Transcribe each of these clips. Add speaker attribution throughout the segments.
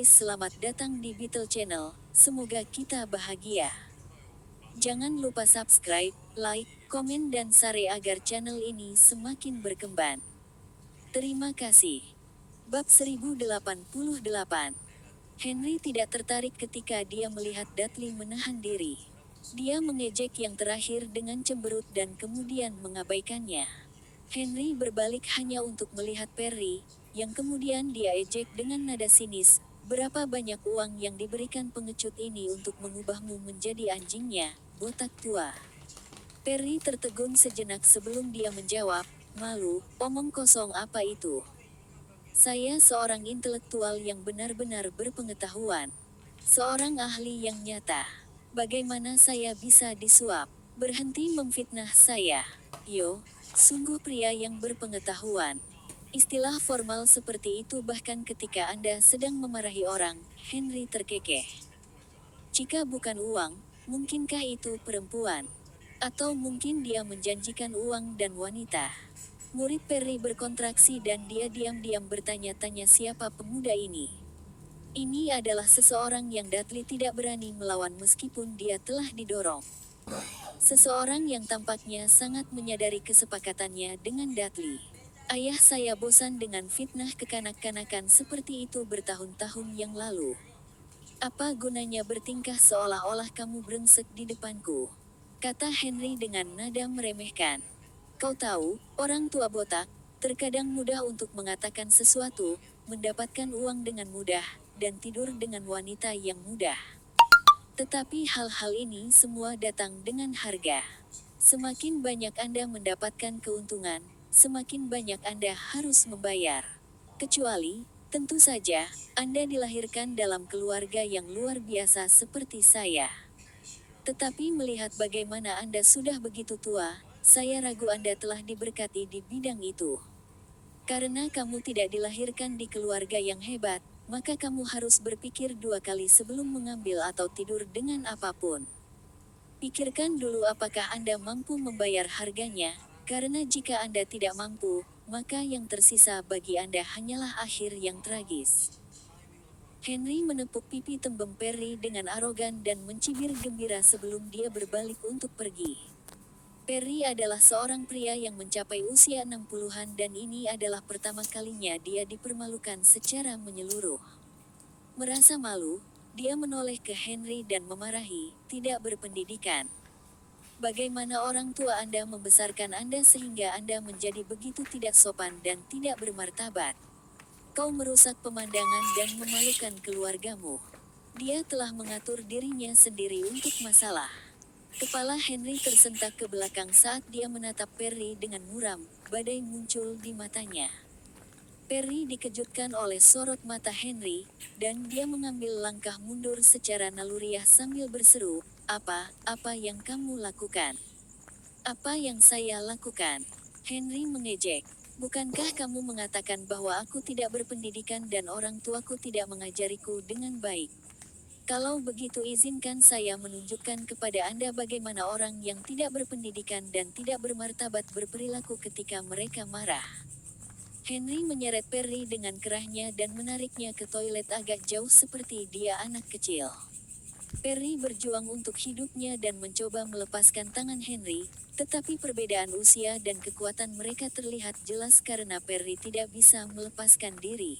Speaker 1: Selamat datang di Beetle Channel, semoga kita bahagia. Jangan lupa subscribe, like, komen dan share agar channel ini semakin berkembang. Terima kasih. Bab 1088. Henry tidak tertarik ketika dia melihat Dudley menahan diri. Dia mengejek yang terakhir dengan cemberut dan kemudian mengabaikannya. Henry berbalik hanya untuk melihat Perry, yang kemudian dia ejek dengan nada sinis. Berapa banyak uang yang diberikan pengecut ini untuk mengubahmu menjadi anjingnya, botak tua? Perry tertegun sejenak sebelum dia menjawab, malu, omong kosong apa itu? Saya seorang intelektual yang benar-benar berpengetahuan. Seorang ahli yang nyata. Bagaimana saya bisa disuap? Berhenti memfitnah saya. Yo, sungguh pria yang berpengetahuan. Istilah formal seperti itu bahkan ketika Anda sedang memarahi orang, Henry terkekeh. Jika bukan uang, mungkinkah itu perempuan? Atau mungkin dia menjanjikan uang dan wanita? Murid Perry berkontraksi dan dia diam-diam bertanya-tanya siapa pemuda ini. Ini adalah seseorang yang Dudley tidak berani melawan meskipun dia telah didorong. Seseorang yang tampaknya sangat menyadari kesepakatannya dengan Dudley. Ayah saya bosan dengan fitnah kekanak-kanakan seperti itu bertahun-tahun yang lalu. Apa gunanya bertingkah seolah-olah kamu brengsek di depanku? Kata Henry dengan nada meremehkan. Kau tahu, orang tua botak, terkadang mudah untuk mengatakan sesuatu, mendapatkan uang dengan mudah, dan tidur dengan wanita yang mudah. Tetapi hal-hal ini semua datang dengan harga. Semakin banyak Anda mendapatkan keuntungan, semakin banyak Anda harus membayar. Kecuali, tentu saja, Anda dilahirkan dalam keluarga yang luar biasa seperti saya. Tetapi melihat bagaimana Anda sudah begitu tua, saya ragu Anda telah diberkati di bidang itu. Karena kamu tidak dilahirkan di keluarga yang hebat, maka kamu harus berpikir dua kali sebelum mengambil atau tidur dengan apapun. Pikirkan dulu apakah Anda mampu membayar harganya, karena jika Anda tidak mampu, maka yang tersisa bagi Anda hanyalah akhir yang tragis. Henry menepuk pipi tembem Perry dengan arogan dan mencibir gembira sebelum dia berbalik untuk pergi. Perry adalah seorang pria yang mencapai usia 60-an dan ini adalah pertama kalinya dia dipermalukan secara menyeluruh. Merasa malu, dia menoleh ke Henry dan memarahi, tidak berpendidikan. Bagaimana orang tua Anda membesarkan Anda sehingga Anda menjadi begitu tidak sopan dan tidak bermartabat? Kau merusak pemandangan dan memalukan keluargamu. Dia telah mengatur dirinya sendiri untuk masalah. Kepala Henry tersentak ke belakang saat dia menatap Perry dengan muram, badai muncul di matanya. Perry dikejutkan oleh sorot mata Henry, dan dia mengambil langkah mundur secara naluriah sambil berseru, apa yang kamu lakukan? Apa yang saya lakukan? Henry mengejek. Bukankah kamu mengatakan bahwa aku tidak berpendidikan dan orang tuaku tidak mengajariku dengan baik? Kalau begitu izinkan saya menunjukkan kepada Anda bagaimana orang yang tidak berpendidikan dan tidak bermartabat berperilaku ketika mereka marah. Henry menyeret Perry dengan kerahnya dan menariknya ke toilet agak jauh seperti dia anak kecil. Perry berjuang untuk hidupnya dan mencoba melepaskan tangan Henry, tetapi perbedaan usia dan kekuatan mereka terlihat jelas karena Perry tidak bisa melepaskan diri.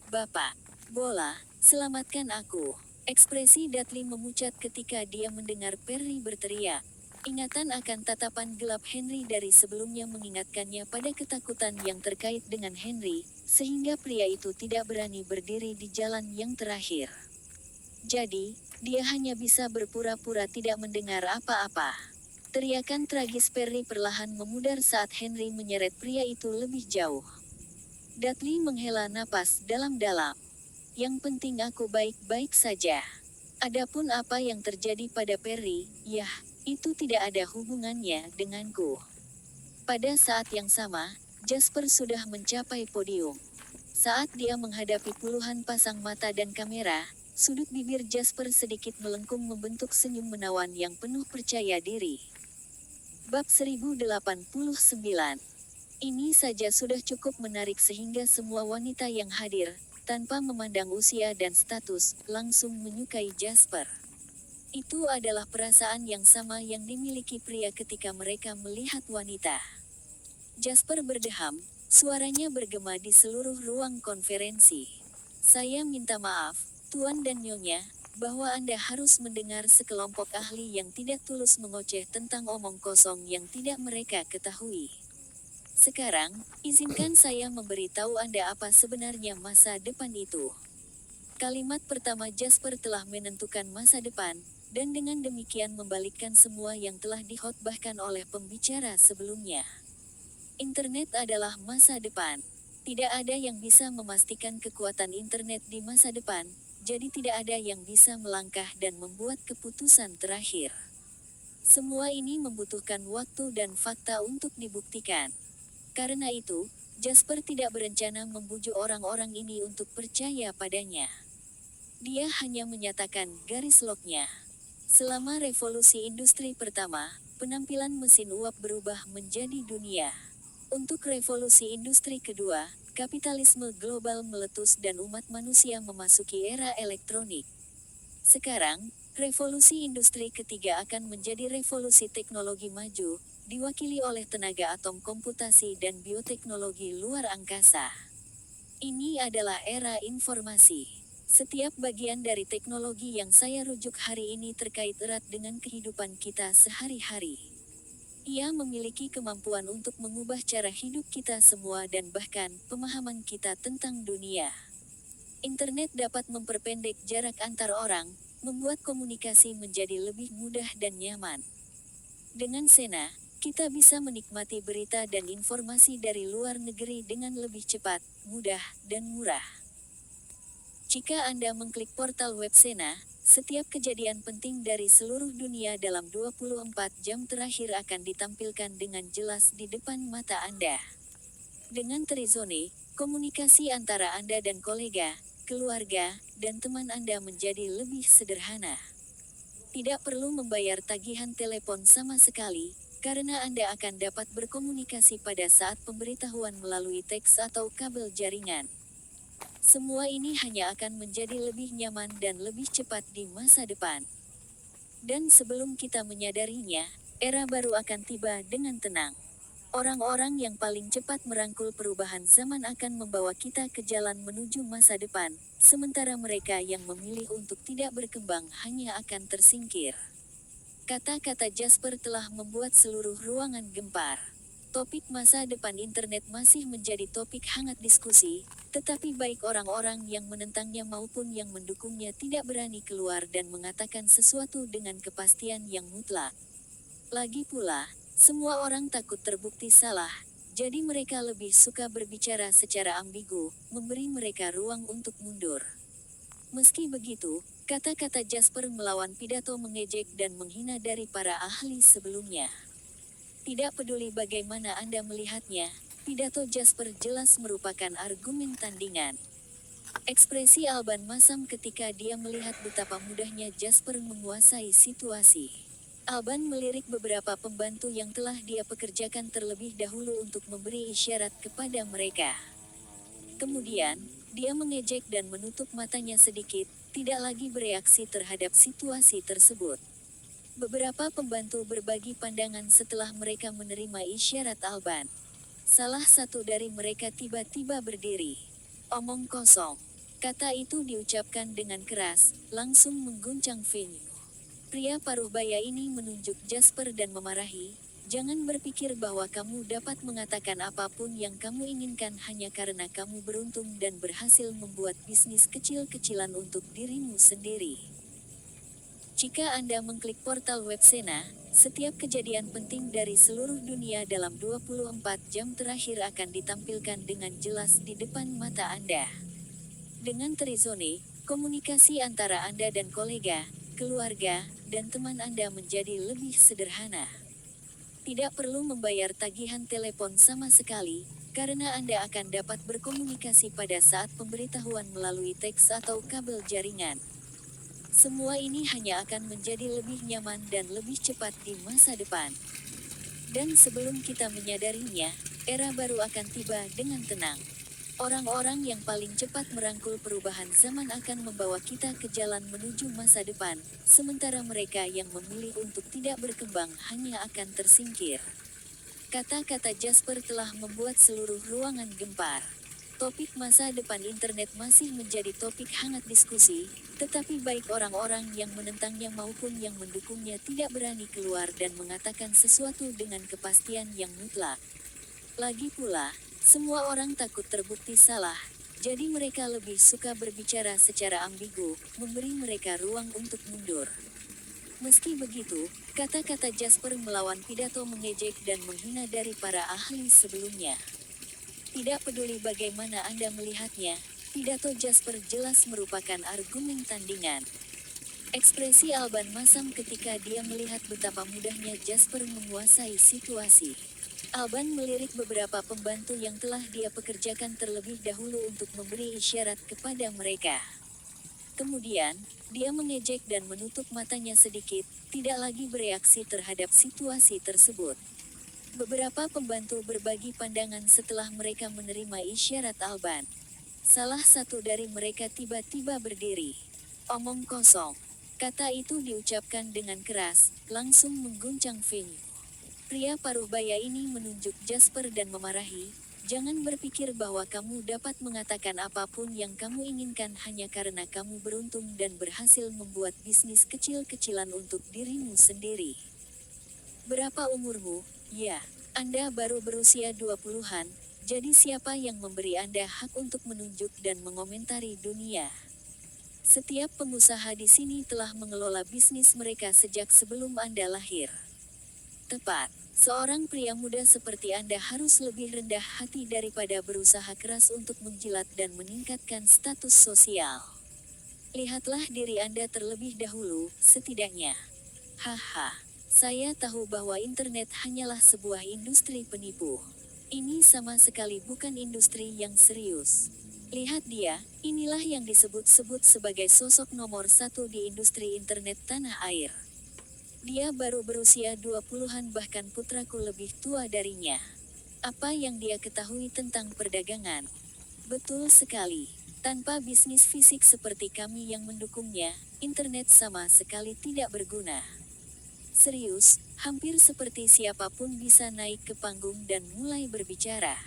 Speaker 1: Bapak, bola, selamatkan aku. Ekspresi Dudley memucat ketika dia mendengar Perry berteriak. Ingatan akan tatapan gelap Henry dari sebelumnya mengingatkannya pada ketakutan yang terkait dengan Henry, sehingga pria itu tidak berani berdiri di jalan yang terakhir. Jadi, dia hanya bisa berpura-pura tidak mendengar apa-apa. Teriakan tragis Perry perlahan memudar saat Henry menyeret pria itu lebih jauh. Dudley menghela napas dalam-dalam. Yang penting aku baik-baik saja. Adapun apa yang terjadi pada Perry, yah, itu tidak ada hubungannya denganku. Pada saat yang sama, Jasper sudah mencapai podium. Saat dia menghadapi puluhan pasang mata dan kamera, sudut bibir Jasper sedikit melengkung membentuk senyum menawan yang penuh percaya diri. Bab 1089. Ini saja sudah cukup menarik sehingga semua wanita yang hadir, tanpa memandang usia dan status, langsung menyukai Jasper. Itu adalah perasaan yang sama yang dimiliki pria ketika mereka melihat wanita. Jasper berdeham, suaranya bergema di seluruh ruang konferensi. Saya minta maaf, Tuan dan Nyonya, bahwa Anda harus mendengar sekelompok ahli yang tidak tulus mengoceh tentang omong kosong yang tidak mereka ketahui. Sekarang, izinkan saya memberitahu Anda apa sebenarnya masa depan itu. Kalimat pertama Jasper telah menentukan masa depan, dan dengan demikian membalikkan semua yang telah dikhotbahkan oleh pembicara sebelumnya. Internet adalah masa depan. Tidak ada yang bisa memastikan kekuatan internet di masa depan, jadi tidak ada yang bisa melangkah dan membuat keputusan terakhir. Semua ini membutuhkan waktu dan fakta untuk dibuktikan. Karena itu, Jasper tidak berencana membujuk orang-orang ini untuk percaya padanya. Dia hanya menyatakan garis lognya. Selama revolusi industri pertama, penampilan mesin uap berubah menjadi dunia. Untuk revolusi industri kedua, kapitalisme global meletus dan umat manusia memasuki era elektronik. Sekarang, revolusi industri ketiga akan menjadi revolusi teknologi maju, diwakili oleh tenaga atom komputasi dan bioteknologi luar angkasa. Ini adalah era informasi. Setiap bagian dari teknologi yang saya rujuk hari ini terkait erat dengan kehidupan kita sehari-hari. Ia memiliki kemampuan untuk mengubah cara hidup kita semua dan bahkan pemahaman kita tentang dunia. Internet dapat memperpendek jarak antar orang, membuat komunikasi menjadi lebih mudah dan nyaman. Dengan Sena, kita bisa menikmati berita dan informasi dari luar negeri dengan lebih cepat, mudah, dan murah. Jika Anda mengklik portal web Sena, setiap kejadian penting dari seluruh dunia dalam 24 jam terakhir akan ditampilkan dengan jelas di depan mata Anda. Dengan Terizone, komunikasi antara Anda dan kolega, keluarga, dan teman Anda menjadi lebih sederhana. Tidak perlu membayar tagihan telepon sama sekali, karena Anda akan dapat berkomunikasi pada saat pemberitahuan melalui teks atau kabel jaringan. Semua ini hanya akan menjadi lebih nyaman dan lebih cepat di masa depan. Dan sebelum kita menyadarinya, era baru akan tiba dengan tenang. Orang-orang yang paling cepat merangkul perubahan zaman akan membawa kita ke jalan menuju masa depan, sementara mereka yang memilih untuk tidak berkembang hanya akan tersingkir. Kata-kata Jasper telah membuat seluruh ruangan gempar. Topik masa depan internet masih menjadi topik hangat diskusi, tetapi baik orang-orang yang menentangnya maupun yang mendukungnya tidak berani keluar dan mengatakan sesuatu dengan kepastian yang mutlak. Lagi pula, semua orang takut terbukti salah, jadi mereka lebih suka berbicara secara ambigu, memberi mereka ruang untuk mundur. Meski begitu, kata-kata Jasper melawan pidato mengejek dan menghina dari para ahli sebelumnya. Tidak peduli bagaimana Anda melihatnya, pidato Jasper jelas merupakan argumen tandingan. Ekspresi Alban masam ketika dia melihat betapa mudahnya Jasper menguasai situasi. Alban melirik beberapa pembantu yang telah dia pekerjakan terlebih dahulu untuk memberi isyarat kepada mereka. Kemudian, dia mengejek dan menutup matanya sedikit, tidak lagi bereaksi terhadap situasi tersebut. Beberapa pembantu berbagi pandangan setelah mereka menerima isyarat Alban. Salah satu dari mereka tiba-tiba berdiri. Omong kosong. Kata itu diucapkan dengan keras, langsung mengguncang venue. Pria paruh baya ini menunjuk Jasper dan memarahi, "Jangan berpikir bahwa kamu dapat mengatakan apapun yang kamu inginkan hanya karena kamu beruntung dan berhasil membuat bisnis kecil-kecilan untuk dirimu sendiri." Jika Anda mengklik portal web Sena, setiap kejadian penting dari seluruh dunia dalam 24 jam terakhir akan ditampilkan dengan jelas di depan mata Anda. Dengan Terizone, komunikasi antara Anda dan kolega, keluarga, dan teman Anda menjadi lebih sederhana. Tidak perlu membayar tagihan telepon sama sekali, karena Anda akan dapat berkomunikasi pada saat pemberitahuan melalui teks atau kabel jaringan. Semua ini hanya akan menjadi lebih nyaman dan lebih cepat di masa depan. Dan sebelum kita menyadarinya, Era baru akan tiba dengan tenang. Orang-orang yang paling cepat merangkul perubahan zaman akan membawa kita ke jalan menuju masa depan, sementara mereka yang memilih untuk tidak berkembang hanya akan tersingkir. Kata-kata Jasper telah membuat seluruh ruangan gempar. Topik masa depan internet masih menjadi topik hangat diskusi, tetapi baik orang-orang yang menentangnya maupun yang mendukungnya tidak berani keluar dan mengatakan sesuatu dengan kepastian yang mutlak. Lagi pula, semua orang takut terbukti salah, jadi mereka lebih suka berbicara secara ambigu, memberi mereka ruang untuk mundur. Meski begitu, kata-kata Jasper melawan pidato mengejek dan menghina dari para ahli sebelumnya. Tidak peduli bagaimana Anda melihatnya, pidato Jasper jelas merupakan argumen tandingan. Ekspresi Alban masam ketika dia melihat betapa mudahnya Jasper menguasai situasi. Alban melirik beberapa pembantu yang telah dia pekerjakan terlebih dahulu untuk memberi isyarat kepada mereka. Kemudian, dia mengejek dan menutup matanya sedikit, tidak lagi bereaksi terhadap situasi tersebut. Beberapa pembantu berbagi pandangan setelah mereka menerima isyarat Alban. Salah satu dari mereka tiba-tiba berdiri. Omong kosong. Kata itu diucapkan dengan keras, langsung mengguncang venue. Pria paruh baya ini menunjuk Jasper dan memarahi, "Jangan berpikir bahwa kamu dapat mengatakan apapun yang kamu inginkan hanya karena kamu beruntung dan berhasil membuat bisnis kecil-kecilan untuk dirimu sendiri. Berapa umurmu? Ya, Anda baru berusia 20-an, jadi siapa yang memberi Anda hak untuk menunjuk dan mengomentari dunia? Setiap pengusaha di sini telah mengelola bisnis mereka sejak sebelum Anda lahir. Tepat. Seorang pria muda seperti Anda harus lebih rendah hati daripada berusaha keras untuk menjilat dan meningkatkan status sosial. Lihatlah diri Anda terlebih dahulu, setidaknya. Haha, saya tahu bahwa internet hanyalah sebuah industri penipu. Ini sama sekali bukan industri yang serius. Lihat dia, inilah yang disebut-sebut sebagai sosok nomor satu di industri internet tanah air. Dia baru berusia 20-an bahkan putraku lebih tua darinya. Apa yang dia ketahui tentang perdagangan? Betul sekali. Tanpa bisnis fisik seperti kami yang mendukungnya, internet sama sekali tidak berguna. Serius, hampir seperti siapapun bisa naik ke panggung dan mulai berbicara.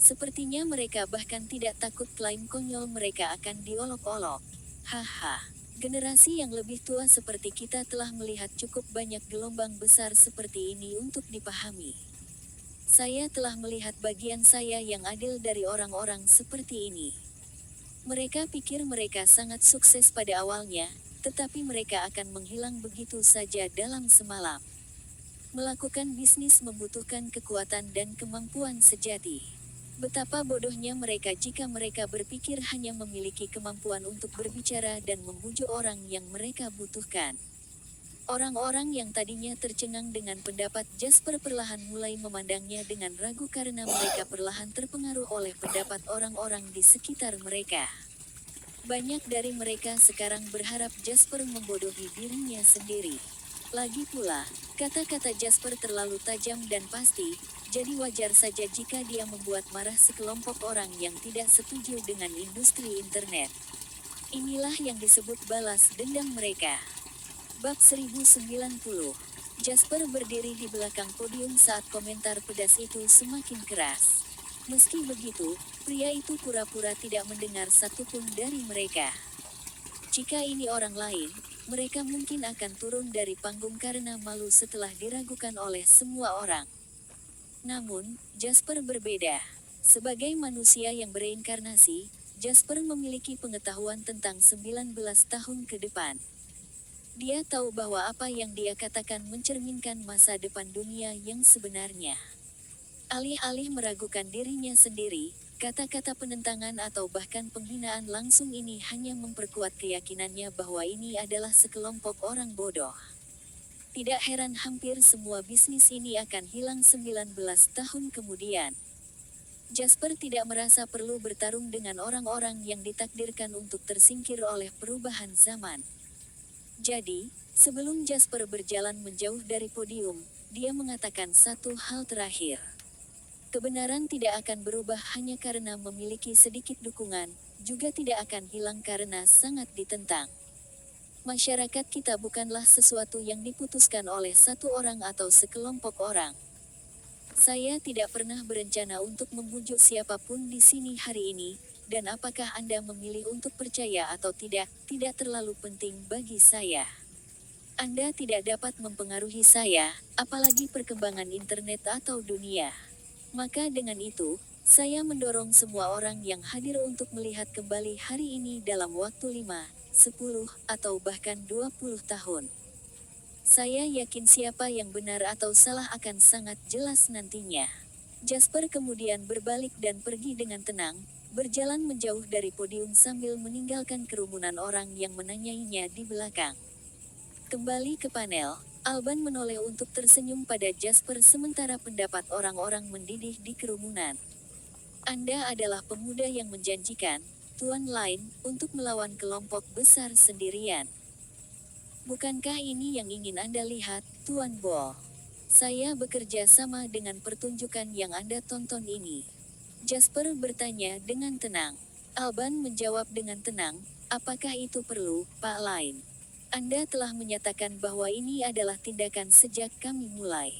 Speaker 1: Sepertinya mereka bahkan tidak takut klaim konyol mereka akan diolok-olok. Haha. Generasi yang lebih tua seperti kita telah melihat cukup banyak gelombang besar seperti ini untuk dipahami. Saya telah melihat bagian saya yang adil dari orang-orang seperti ini. Mereka pikir mereka sangat sukses pada awalnya, tetapi mereka akan menghilang begitu saja dalam semalam. Melakukan bisnis membutuhkan kekuatan dan kemampuan sejati. Betapa bodohnya mereka jika mereka berpikir hanya memiliki kemampuan untuk berbicara dan membujuk orang yang mereka butuhkan. Orang-orang yang tadinya tercengang dengan pendapat Jasper perlahan mulai memandangnya dengan ragu karena mereka perlahan terpengaruh oleh pendapat orang-orang di sekitar mereka. Banyak dari mereka sekarang berharap Jasper membodohi dirinya sendiri. Lagi pula, kata-kata Jasper terlalu tajam dan pasti, jadi wajar saja jika dia membuat marah sekelompok orang yang tidak setuju dengan industri internet. Inilah yang disebut balas dendam mereka. Bab 1090. Jasper berdiri di belakang podium saat komentar pedas itu semakin keras. Meski begitu, pria itu pura-pura tidak mendengar satupun dari mereka. Jika ini orang lain, mereka mungkin akan turun dari panggung karena malu setelah diragukan oleh semua orang. Namun, Jasper berbeda. Sebagai manusia yang bereinkarnasi, Jasper memiliki pengetahuan tentang 19 tahun ke depan. Dia tahu bahwa apa yang dia katakan mencerminkan masa depan dunia yang sebenarnya. Alih-alih meragukan dirinya sendiri, kata-kata penentangan atau bahkan penghinaan langsung ini hanya memperkuat keyakinannya bahwa ini adalah sekelompok orang bodoh. Tidak heran hampir semua bisnis ini akan hilang 19 tahun kemudian. Jasper tidak merasa perlu bertarung dengan orang-orang yang ditakdirkan untuk tersingkir oleh perubahan zaman. Jadi, sebelum Jasper berjalan menjauh dari podium, dia mengatakan satu hal terakhir. Kebenaran tidak akan berubah hanya karena memiliki sedikit dukungan, juga tidak akan hilang karena sangat ditentang. Masyarakat kita bukanlah sesuatu yang diputuskan oleh satu orang atau sekelompok orang. Saya tidak pernah berencana untuk membujuk siapapun di sini hari ini, dan apakah Anda memilih untuk percaya atau tidak terlalu penting bagi saya. Anda tidak dapat mempengaruhi saya, apalagi perkembangan internet atau dunia. Maka dengan itu, saya mendorong semua orang yang hadir untuk melihat kembali hari ini dalam waktu 5, 10, atau bahkan 20 tahun. Saya yakin siapa yang benar atau salah akan sangat jelas nantinya. Jasper kemudian berbalik dan pergi dengan tenang, berjalan menjauh dari podium sambil meninggalkan kerumunan orang yang menanyainya di belakang. Kembali ke panel, Alban menoleh untuk tersenyum pada Jasper sementara pendapat orang-orang mendidih di kerumunan. Anda adalah pemuda yang menjanjikan, Tuan Lain, untuk melawan kelompok besar sendirian. Bukankah ini yang ingin Anda lihat, Tuan Bo? Saya bekerja sama dengan pertunjukan yang Anda tonton ini. Jasper bertanya dengan tenang. Alban menjawab dengan tenang, apakah itu perlu, Pak Lain? Anda telah menyatakan bahwa ini adalah tindakan sejak kami mulai.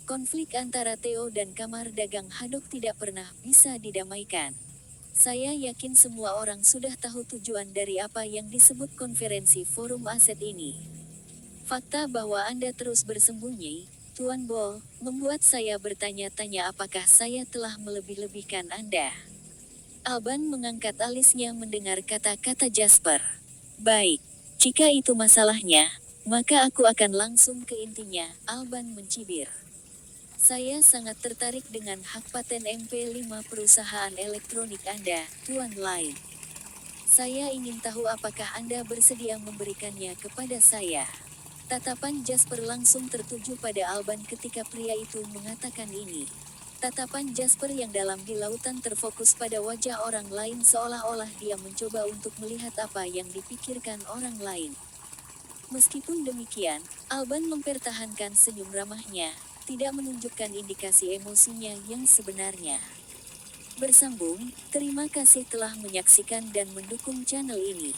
Speaker 1: Konflik antara Theo dan Kamar Dagang Hadok tidak pernah bisa didamaikan. Saya yakin semua orang sudah tahu tujuan dari apa yang disebut konferensi forum aset ini. Fakta bahwa Anda terus bersembunyi, Tuan Bol, membuat saya bertanya-tanya apakah saya telah melebih-lebihkan Anda. Alban mengangkat alisnya mendengar kata-kata Jasper. Baik. Jika itu masalahnya, maka aku akan langsung ke intinya, Alban mencibir. Saya sangat tertarik dengan hak paten MP5 perusahaan elektronik Anda, Tuan Lain. Saya ingin tahu apakah Anda bersedia memberikannya kepada saya. Tatapan Jasper langsung tertuju pada Alban ketika pria itu mengatakan ini. Tatapan Jasper yang dalam di lautan terfokus pada wajah orang lain seolah-olah dia mencoba untuk melihat apa yang dipikirkan orang lain. Meskipun demikian, Alban mempertahankan senyum ramahnya, tidak menunjukkan indikasi emosinya yang sebenarnya. Bersambung, terima kasih telah menyaksikan dan mendukung channel ini.